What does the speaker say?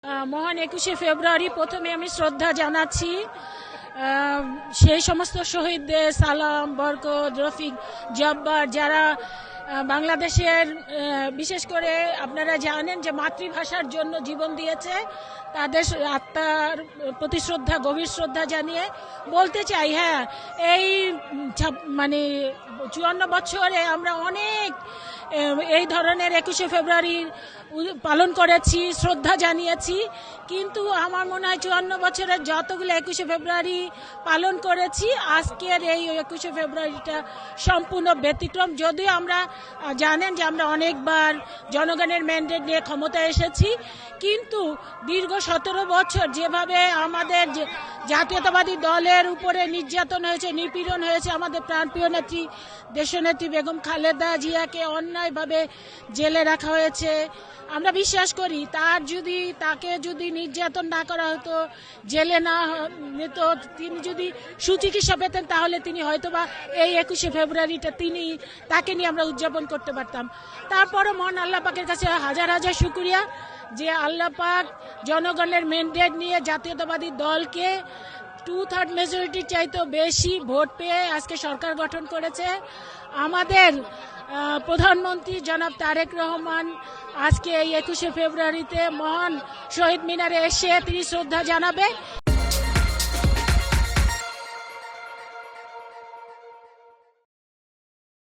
মহান 21শে ফেব্রুয়ারি প্রথমে আমি শ্রদ্ধা জানাচ্ছি সেই সমস্ত শহীদদের, সালাম, বরকত, রফিক, জব্বার, যারা বাংলাদেশের বিশেষ করে আপনারা জানেন যে মাতৃভাষার জন্য জীবন দিয়েছে, তাদের আত্মার প্রতি শ্রদ্ধা, গভীর শ্রদ্ধা জানিয়ে বলতে চাই, হ্যাঁ, এই মানে 54 বছরে আমরা অনেক এই ধরনের 21শে ফেব্রুয়ারি পালন করেছি, শ্রদ্ধা জানিয়েছি, কিন্তু আমার মনে হয় 54 বছরের যতগুলো 21শে ফেব্রুয়ারি পালন করেছি, আজকের এই 21শে ফেব্রুয়ারিটা সম্পূর্ণ ব্যতিক্রম। যদিও আমরা জানেন যে আমরা অনেকবার জনগণের ম্যান্ডেট নিয়ে ক্ষমতায় এসেছি, কিন্তু দীর্ঘ 17 বছর যেভাবে আমাদের জাতীয়তাবাদী দলের উপরে নির্যাতন হয়েছে, নিপীড়ন হয়েছে, আমাদের প্রাণপ্রিয় নেত্রী দেশনেত্রী বেগম খালেদা জিয়াকে অন্যায়ভাবে জেলে রাখা হয়েছে। আমরা বিশ্বাস করি তাকে যদি নির্যাতন না করা হতো, জেলে না নিত, তিনি যদি সুচিকিৎসা পেতেন, তাহলে তিনি হয়তোবা এই 21শে ফেব্রুয়ারিটা তাকে নিয়ে আমরা উদযাপন করতে পারতাম। তারপরও মহান আল্লাহ পাকের কাছে হাজার হাজার শুকরিয়া যে আল্লাহ পাক জনগণের ম্যান্ডেট নিয়ে জাতীয়তাবাদী দলকে 2/3 মেজরিটির চাইতেও বেশি ভোট পেয়ে আজকে সরকার গঠন করেছে। আমাদের প্রধানমন্ত্রী জনাব তারেক রহমান আজকে এই 21শে ফেব্রুয়ারিতে মহান শহীদ মিনারে এসে তিনি শ্রদ্ধা জানাবে।